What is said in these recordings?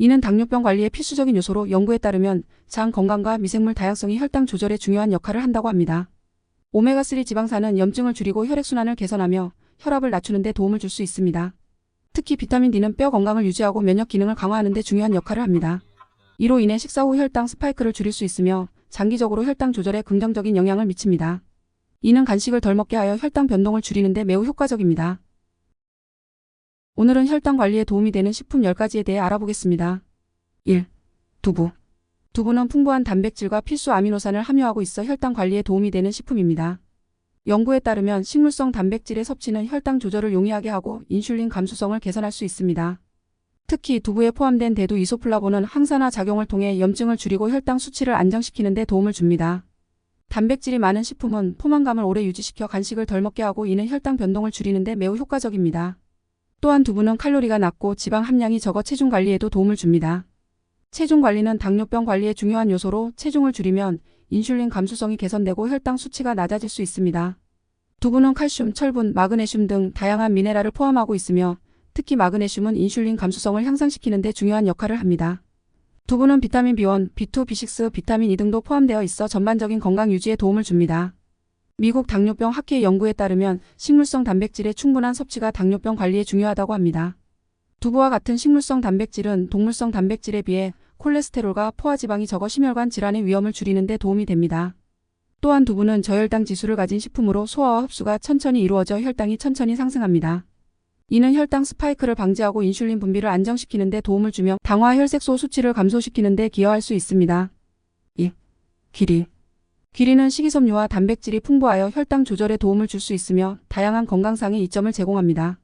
이는 당뇨병 관리의 필수적인 요소로 연구에 따르면 장 건강과 미생물 다양성이 혈당 조절에 중요한 역할을 한다고 합니다. 오메가3 지방산은 염증을 줄이고 혈액순환을 개선하며 혈압을 낮추는 데 도움을 줄 수 있습니다. 특히 비타민 D는 뼈 건강을 유지하고 면역 기능을 강화하는 데 중요한 역할을 합니다. 이로 인해 식사 후 혈당 스파이크를 줄일 수 있으며 장기적으로 혈당 조절에 긍정적인 영향을 미칩니다. 이는 간식을 덜 먹게 하여 혈당 변동을 줄이는 데 매우 효과적입니다. 오늘은 혈당 관리에 도움이 되는 식품 10가지에 대해 알아보겠습니다. 1. 두부. 두부는 풍부한 단백질과 필수 아미노산을 함유하고 있어 혈당 관리에 도움이 되는 식품입니다. 연구에 따르면 식물성 단백질의 섭취는 혈당 조절을 용이하게 하고 인슐린 감수성을 개선할 수 있습니다. 특히 두부에 포함된 대두 이소플라본은 항산화 작용을 통해 염증을 줄이고 혈당 수치를 안정시키는 데 도움을 줍니다. 단백질이 많은 식품은 포만감을 오래 유지시켜 간식을 덜 먹게 하고 이는 혈당 변동을 줄이는 데 매우 효과적입니다. 또한 두부는 칼로리가 낮고 지방 함량이 적어 체중 관리에도 도움을 줍니다. 체중 관리는 당뇨병 관리의 중요한 요소로 체중을 줄이면 인슐린 감수성이 개선되고 혈당 수치가 낮아질 수 있습니다. 두부는 칼슘, 철분, 마그네슘 등 다양한 미네랄을 포함하고 있으며 특히 마그네슘은 인슐린 감수성을 향상시키는 데 중요한 역할을 합니다. 두부는 비타민 B1, B2, B6, 비타민 E 등도 포함되어 있어 전반적인 건강 유지에 도움을 줍니다. 미국 당뇨병 학회 연구에 따르면 식물성 단백질의 충분한 섭취가 당뇨병 관리에 중요하다고 합니다. 두부와 같은 식물성 단백질은 동물성 단백질에 비해 콜레스테롤과 포화지방이 적어 심혈관 질환의 위험을 줄이는 데 도움이 됩니다. 또한 두부는 저혈당 지수를 가진 식품으로 소화와 흡수가 천천히 이루어져 혈당이 천천히 상승합니다. 이는 혈당 스파이크를 방지하고 인슐린 분비를 안정시키는 데 도움을 주며 당화 혈색소 수치를 감소시키는 데 기여할 수 있습니다. 2. 귀리. 귀리는 식이섬유와 단백질이 풍부하여 혈당 조절에 도움을 줄 수 있으며 다양한 건강상의 이점을 제공합니다.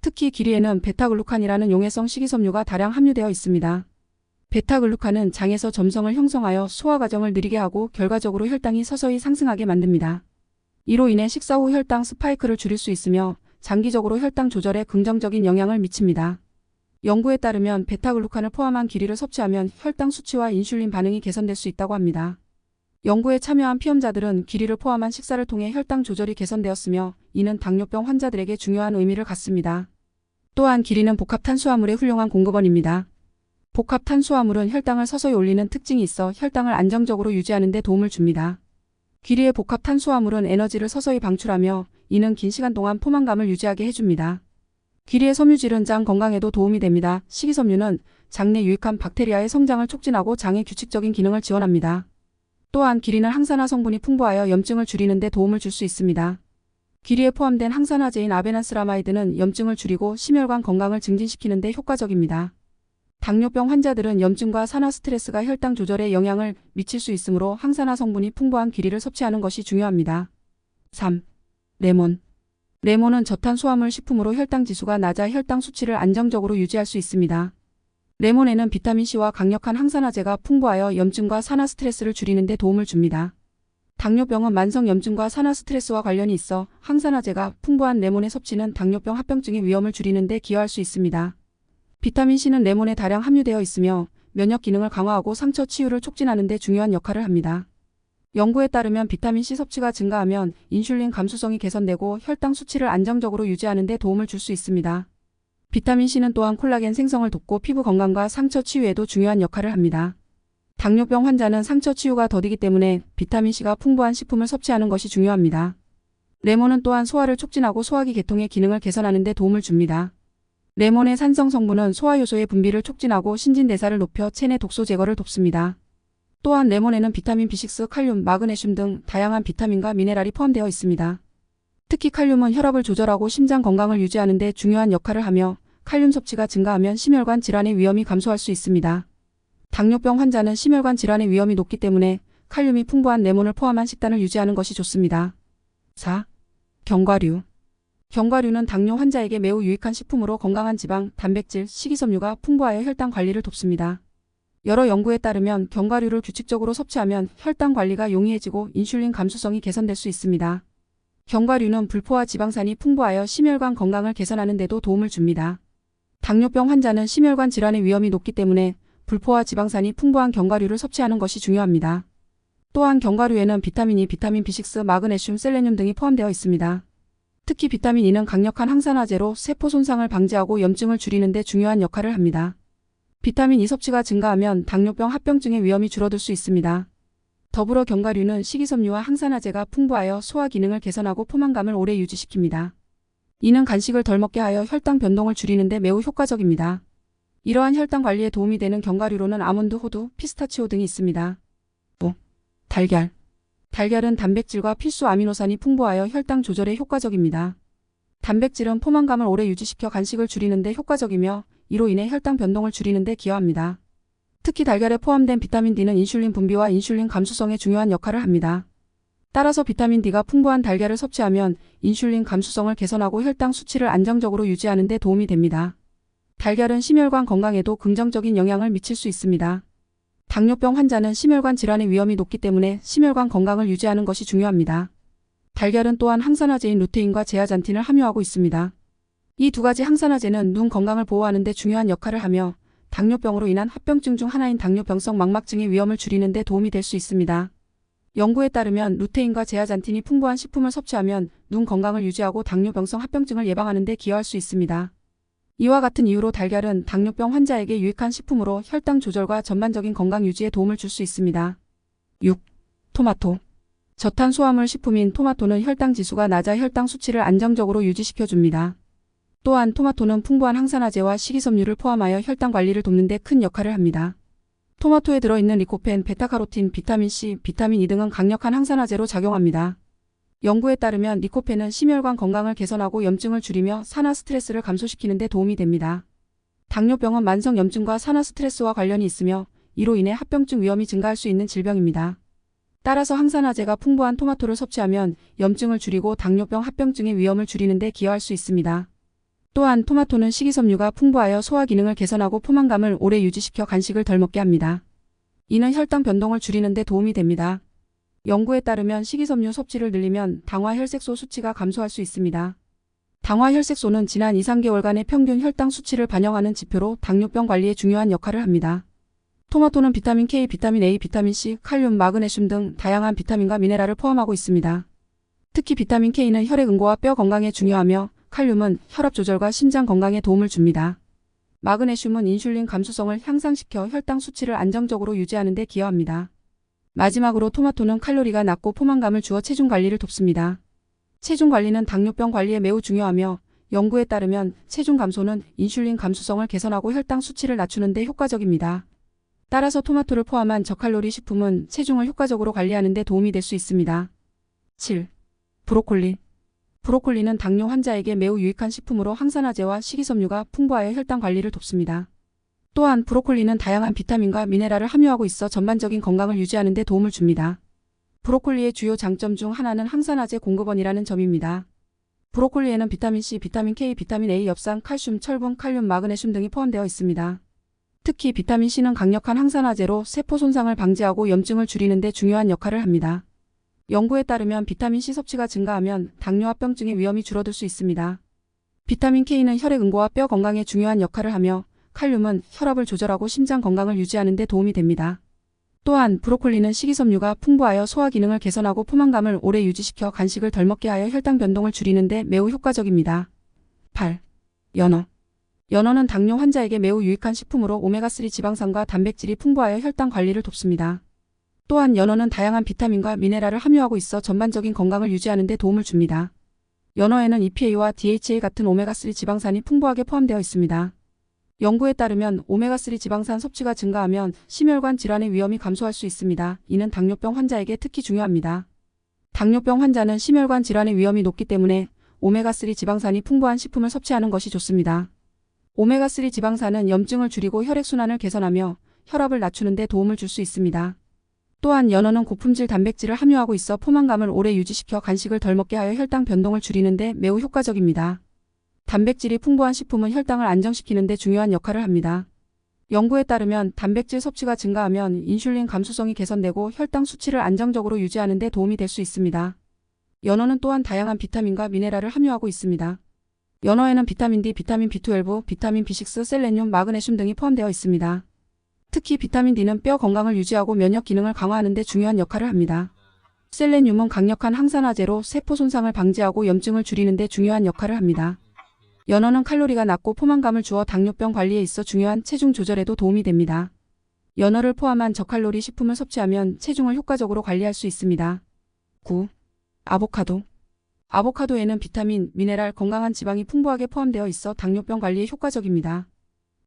특히 귀리에는 베타글루칸이라는 용해성 식이섬유가 다량 함유되어 있습니다. 베타글루칸은 장에서 점성을 형성하여 소화 과정을 느리게 하고 결과적으로 혈당이 서서히 상승하게 만듭니다. 이로 인해 식사 후 혈당 스파이크를 줄일 수 있으며 장기적으로 혈당 조절에 긍정적인 영향을 미칩니다. 연구에 따르면 베타글루칸을 포함한 귀리를 섭취하면 혈당 수치와 인슐린 반응이 개선될 수 있다고 합니다. 연구에 참여한 피험자들은 귀리를 포함한 식사를 통해 혈당 조절이 개선되었으며 이는 당뇨병 환자들에게 중요한 의미를 갖습니다. 또한 귀리는 복합탄수화물의 훌륭한 공급원입니다. 복합탄수화물은 혈당을 서서히 올리는 특징이 있어 혈당을 안정적으로 유지하는 데 도움을 줍니다. 귀리의 복합탄수화물은 에너지를 서서히 방출하며 이는 긴 시간 동안 포만감을 유지하게 해줍니다. 귀리의 섬유질은 장 건강에도 도움이 됩니다. 식이섬유는 장내 유익한 박테리아의 성장을 촉진하고 장의 규칙적인 기능을 지원합니다. 또한 귀리는 항산화 성분이 풍부하여 염증을 줄이는 데 도움을 줄 수 있습니다. 귀리에 포함된 항산화제인 아베나스라마이드는 염증을 줄이고 심혈관 건강을 증진시키는 데 효과적입니다. 당뇨병 환자들은 염증과 산화 스트레스가 혈당 조절에 영향을 미칠 수 있으므로 항산화 성분이 풍부한 귀리를 섭취하는 것이 중요합니다. 3. 레몬. 레몬은 저탄수화물 식품으로 혈당 지수가 낮아 혈당 수치를 안정적으로 유지할 수 있습니다. 레몬에는 비타민C와 강력한 항산화제가 풍부하여 염증과 산화 스트레스를 줄이는 데 도움을 줍니다. 당뇨병은 만성 염증과 산화 스트레스와 관련이 있어 항산화제가 풍부한 레몬의 섭취는 당뇨병 합병증의 위험을 줄이는 데 기여할 수 있습니다. 비타민C는 레몬에 다량 함유되어 있으며 면역 기능을 강화하고 상처 치유를 촉진하는 데 중요한 역할을 합니다. 연구에 따르면 비타민C 섭취가 증가하면 인슐린 감수성이 개선되고 혈당 수치를 안정적으로 유지하는 데 도움을 줄 수 있습니다. 비타민C는 또한 콜라겐 생성을 돕고 피부 건강과 상처 치유에도 중요한 역할을 합니다. 당뇨병 환자는 상처 치유가 더디기 때문에 비타민C가 풍부한 식품을 섭취하는 것이 중요합니다. 레몬은 또한 소화를 촉진하고 소화기 계통의 기능을 개선하는 데 도움을 줍니다. 레몬의 산성 성분은 소화효소의 분비를 촉진하고 신진대사를 높여 체내 독소 제거를 돕습니다. 또한 레몬에는 비타민 B6, 칼륨, 마그네슘 등 다양한 비타민과 미네랄이 포함되어 있습니다. 특히 칼륨은 혈압을 조절하고 심장 건강을 유지하는 데 중요한 역할을 하며 칼륨 섭취가 증가하면 심혈관 질환의 위험이 감소할 수 있습니다. 당뇨병 환자는 심혈관 질환의 위험이 높기 때문에 칼륨이 풍부한 레몬을 포함한 식단을 유지하는 것이 좋습니다. 4. 견과류. 견과류는 당뇨 환자에게 매우 유익한 식품으로 건강한 지방, 단백질, 식이섬유가 풍부하여 혈당 관리를 돕습니다. 여러 연구에 따르면 견과류를 규칙적으로 섭취하면 혈당 관리가 용이해지고 인슐린 감수성이 개선될 수 있습니다. 견과류는 불포화 지방산이 풍부하여 심혈관 건강을 개선하는 데도 도움을 줍니다. 당뇨병 환자는 심혈관 질환의 위험이 높기 때문에 불포화 지방산이 풍부한 견과류를 섭취하는 것이 중요합니다. 또한 견과류에는 비타민 E, 비타민 B6, 마그네슘, 셀레늄 등이 포함되어 있습니다. 특히 비타민 E는 강력한 항산화제로 세포 손상을 방지하고 염증을 줄이는 데 중요한 역할을 합니다. 비타민 E 섭취가 증가하면 당뇨병, 합병증의 위험이 줄어들 수 있습니다. 더불어 견과류는 식이섬유와 항산화제가 풍부하여 소화 기능을 개선하고 포만감을 오래 유지시킵니다. 이는 간식을 덜 먹게 하여 혈당 변동을 줄이는 데 매우 효과적입니다. 이러한 혈당 관리에 도움이 되는 견과류로는 아몬드, 호두, 피스타치오 등이 있습니다. 5. 달걀. 달걀은 단백질과 필수 아미노산이 풍부하여 혈당 조절에 효과적입니다. 단백질은 포만감을 오래 유지시켜 간식을 줄이는 데 효과적이며 이로 인해 혈당 변동을 줄이는 데 기여합니다. 특히 달걀에 포함된 비타민 D는 인슐린 분비와 인슐린 감수성에 중요한 역할을 합니다. 따라서 비타민 D가 풍부한 달걀을 섭취하면 인슐린 감수성을 개선하고 혈당 수치를 안정적으로 유지하는 데 도움이 됩니다. 달걀은 심혈관 건강에도 긍정적인 영향을 미칠 수 있습니다. 당뇨병 환자는 심혈관 질환의 위험이 높기 때문에 심혈관 건강을 유지하는 것이 중요합니다. 달걀은 또한 항산화제인 루테인과 제아잔틴을 함유하고 있습니다. 이 두 가지 항산화제는 눈 건강을 보호하는 데 중요한 역할을 하며 당뇨병으로 인한 합병증 중 하나인 당뇨병성 망막증의 위험을 줄이는 데 도움이 될 수 있습니다. 연구에 따르면 루테인과 제아잔틴이 풍부한 식품을 섭취하면 눈 건강을 유지하고 당뇨병성 합병증을 예방하는 데 기여할 수 있습니다. 이와 같은 이유로 달걀은 당뇨병 환자에게 유익한 식품으로 혈당 조절과 전반적인 건강 유지에 도움을 줄 수 있습니다. 6. 토마토. 저탄수화물 식품인 토마토는 혈당 지수가 낮아 혈당 수치를 안정적으로 유지시켜줍니다. 또한 토마토는 풍부한 항산화제와 식이섬유를 포함하여 혈당 관리를 돕는 데 큰 역할을 합니다. 토마토에 들어있는 리코펜, 베타카로틴, 비타민C, 비타민 E 등은 강력한 항산화제로 작용합니다. 연구에 따르면 리코펜은 심혈관 건강을 개선하고 염증을 줄이며 산화 스트레스를 감소시키는 데 도움이 됩니다. 당뇨병은 만성 염증과 산화 스트레스와 관련이 있으며 이로 인해 합병증 위험이 증가할 수 있는 질병입니다. 따라서 항산화제가 풍부한 토마토를 섭취하면 염증을 줄이고 당뇨병, 합병증의 위험을 줄이는 데 기여할 수 있습니다. 또한 토마토는 식이섬유가 풍부하여 소화 기능을 개선하고 포만감을 오래 유지시켜 간식을 덜 먹게 합니다. 이는 혈당 변동을 줄이는 데 도움이 됩니다. 연구에 따르면 식이섬유 섭취를 늘리면 당화혈색소 수치가 감소할 수 있습니다. 당화혈색소는 지난 2~3개월간의 평균 혈당 수치를 반영하는 지표로 당뇨병 관리에 중요한 역할을 합니다. 토마토는 비타민 K, 비타민 A, 비타민 C, 칼륨, 마그네슘 등 다양한 비타민과 미네랄을 포함하고 있습니다. 특히 비타민 K는 혈액 응고와 뼈 건강에 중요하며 칼륨은 혈압 조절과 심장 건강에 도움을 줍니다. 마그네슘은 인슐린 감수성을 향상시켜 혈당 수치를 안정적으로 유지하는 데 기여합니다. 마지막으로 토마토는 칼로리가 낮고 포만감을 주어 체중 관리를 돕습니다. 체중 관리는 당뇨병 관리에 매우 중요하며 연구에 따르면 체중 감소는 인슐린 감수성을 개선하고 혈당 수치를 낮추는 데 효과적입니다. 따라서 토마토를 포함한 저칼로리 식품은 체중을 효과적으로 관리하는 데 도움이 될 수 있습니다. 7. 브로콜리. 브로콜리는 당뇨 환자에게 매우 유익한 식품으로 항산화제와 식이섬유가 풍부하여 혈당 관리를 돕습니다. 또한 브로콜리는 다양한 비타민과 미네랄을 함유하고 있어 전반적인 건강을 유지하는 데 도움을 줍니다. 브로콜리의 주요 장점 중 하나는 항산화제 공급원이라는 점입니다. 브로콜리에는 비타민C, 비타민 K, 비타민 A, 엽산, 칼슘, 철분, 칼륨, 마그네슘 등이 포함되어 있습니다. 특히 비타민C는 강력한 항산화제로 세포 손상을 방지하고 염증을 줄이는 데 중요한 역할을 합니다. 연구에 따르면 비타민C 섭취가 증가하면 당뇨, 합병증의 위험이 줄어들 수 있습니다. 비타민 K는 혈액 응고와 뼈 건강에 중요한 역할을 하며 칼륨은 혈압을 조절하고 심장 건강을 유지하는 데 도움이 됩니다. 또한 브로콜리는 식이섬유가 풍부하여 소화 기능을 개선하고 포만감을 오래 유지시켜 간식을 덜 먹게 하여 혈당 변동을 줄이는 데 매우 효과적입니다. 8. 연어. 연어는 당뇨 환자에게 매우 유익한 식품으로 오메가3 지방산과 단백질이 풍부하여 혈당 관리를 돕습니다. 또한 연어는 다양한 비타민과 미네랄을 함유하고 있어 전반적인 건강을 유지하는 데 도움을 줍니다. 연어에는 EPA와 DHA 같은 오메가3 지방산이 풍부하게 포함되어 있습니다. 연구에 따르면 오메가3 지방산 섭취가 증가하면 심혈관 질환의 위험이 감소할 수 있습니다. 이는 당뇨병 환자에게 특히 중요합니다. 당뇨병 환자는 심혈관 질환의 위험이 높기 때문에 오메가3 지방산이 풍부한 식품을 섭취하는 것이 좋습니다. 오메가3 지방산은 염증을 줄이고 혈액순환을 개선하며 혈압을 낮추는 데 도움을 줄 수 있습니다. 또한 연어는 고품질 단백질을 함유하고 있어 포만감을 오래 유지시켜 간식을 덜 먹게 하여 혈당 변동을 줄이는 데 매우 효과적입니다. 단백질이 풍부한 식품은 혈당을 안정시키는 데 중요한 역할을 합니다. 연구에 따르면 단백질 섭취가 증가하면 인슐린 감수성이 개선되고 혈당 수치를 안정적으로 유지하는 데 도움이 될 수 있습니다. 연어는 또한 다양한 비타민과 미네랄을 함유하고 있습니다. 연어에는 비타민 D, 비타민 B12, 비타민 B6, 셀레늄, 마그네슘 등이 포함되어 있습니다. 특히 비타민 D는 뼈 건강을 유지하고 면역 기능을 강화하는 데 중요한 역할을 합니다. 셀레늄은 강력한 항산화제로 세포 손상을 방지하고 염증을 줄이는 데 중요한 역할을 합니다. 연어는 칼로리가 낮고 포만감을 주어 당뇨병 관리에 있어 중요한 체중 조절에도 도움이 됩니다. 연어를 포함한 저칼로리 식품을 섭취하면 체중을 효과적으로 관리할 수 있습니다. 9. 아보카도. 아보카도에는 비타민, 미네랄, 건강한 지방이 풍부하게 포함되어 있어 당뇨병 관리에 효과적입니다.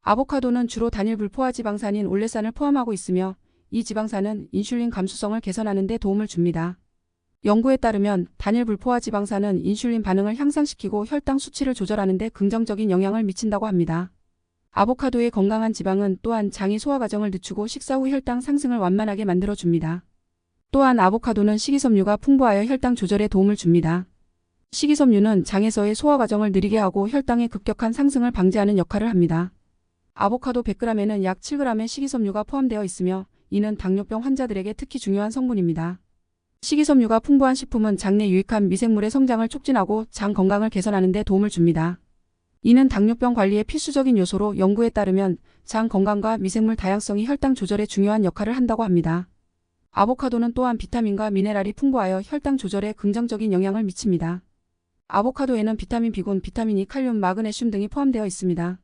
아보카도는 주로 단일 불포화 지방산인 올레산을 포함하고 있으며 이 지방산은 인슐린 감수성을 개선하는 데 도움을 줍니다. 연구에 따르면 단일 불포화 지방산은 인슐린 반응을 향상시키고 혈당 수치를 조절하는 데 긍정적인 영향을 미친다고 합니다. 아보카도의 건강한 지방은 또한 장이 소화 과정을 늦추고 식사 후 혈당 상승을 완만하게 만들어줍니다. 또한 아보카도는 식이섬유가 풍부하여 혈당 조절에 도움을 줍니다. 식이섬유는 장에서의 소화 과정을 느리게 하고 혈당의 급격한 상승을 방지하는 역할을 합니다. 아보카도 100g에는 약 7g의 식이섬유가 포함되어 있으며 이는 당뇨병 환자들에게 특히 중요한 성분입니다. 식이섬유가 풍부한 식품은 장내 유익한 미생물의 성장을 촉진하고 장 건강을 개선하는 데 도움을 줍니다. 이는 당뇨병 관리의 필수적인 요소로 연구에 따르면 장 건강과 미생물 다양성이 혈당 조절에 중요한 역할을 한다고 합니다. 아보카도는 또한 비타민과 미네랄이 풍부하여 혈당 조절에 긍정적인 영향을 미칩니다. 아보카도에는 비타민 B군, 비타민 E, 칼륨, 마그네슘 등이 포함되어 있습니다.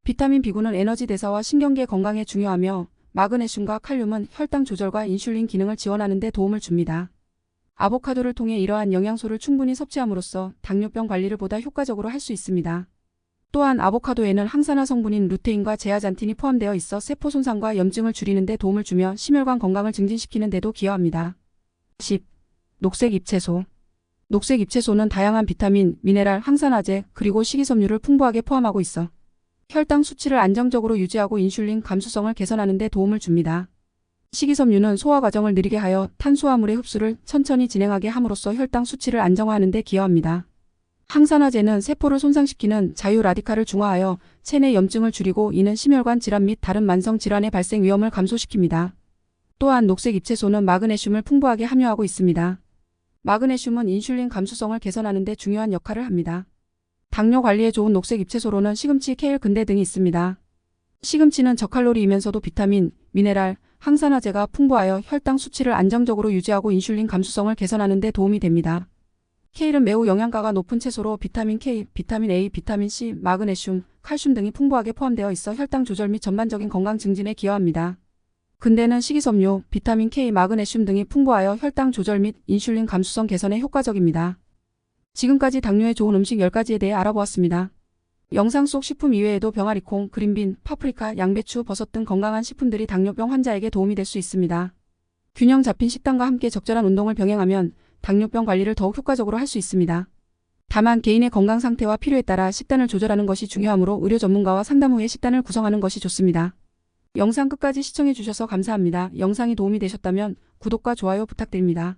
비타민 B군은 에너지 대사와 신경계 건강에 중요하며 마그네슘과 칼륨은 혈당 조절과 인슐린 기능을 지원하는 데 도움을 줍니다. 아보카도를 통해 이러한 영양소를 충분히 섭취함으로써 당뇨병 관리를 보다 효과적으로 할 수 있습니다. 또한 아보카도에는 항산화 성분인 루테인과 제아잔틴이 포함되어 있어 세포 손상과 염증을 줄이는 데 도움을 주며 심혈관 건강을 증진시키는 데도 기여합니다. 10. 녹색 잎채소. 녹색 잎채소는 다양한 비타민, 미네랄, 항산화제, 그리고 식이섬유를 풍부하게 포함하고 있어 혈당 수치를 안정적으로 유지하고 인슐린 감수성을 개선하는 데 도움을 줍니다. 식이섬유는 소화 과정을 느리게 하여 탄수화물의 흡수를 천천히 진행하게 함으로써 혈당 수치를 안정화하는 데 기여합니다. 항산화제는 세포를 손상시키는 자유 라디칼을 중화하여 체내 염증을 줄이고 이는 심혈관 질환 및 다른 만성 질환의 발생 위험을 감소시킵니다. 또한 녹색 잎채소는 마그네슘을 풍부하게 함유하고 있습니다. 마그네슘은 인슐린 감수성을 개선하는 데 중요한 역할을 합니다. 당뇨 관리에 좋은 녹색 잎채소로는 시금치, 케일, 근대 등이 있습니다. 시금치는 저칼로리이면서도 비타민, 미네랄, 항산화제가 풍부하여 혈당 수치를 안정적으로 유지하고 인슐린 감수성을 개선하는 데 도움이 됩니다. 케일은 매우 영양가가 높은 채소로 비타민 K, 비타민 A, 비타민 C, 마그네슘, 칼슘 등이 풍부하게 포함되어 있어 혈당 조절 및 전반적인 건강 증진에 기여합니다. 근대는 식이섬유, 비타민 K, 마그네슘 등이 풍부하여 혈당 조절 및 인슐린 감수성 개선에 효과적입니다. 지금까지 당뇨에 좋은 음식 10가지에 대해 알아보았습니다. 영상 속 식품 이외에도 병아리콩, 그린빈, 파프리카, 양배추, 버섯 등 건강한 식품들이 당뇨병 환자에게 도움이 될 수 있습니다. 균형 잡힌 식단과 함께 적절한 운동을 병행하면 당뇨병 관리를 더욱 효과적으로 할 수 있습니다. 다만 개인의 건강 상태와 필요에 따라 식단을 조절하는 것이 중요하므로 의료 전문가와 상담 후에 식단을 구성하는 것이 좋습니다. 영상 끝까지 시청해 주셔서 감사합니다. 영상이 도움이 되셨다면 구독과 좋아요 부탁드립니다.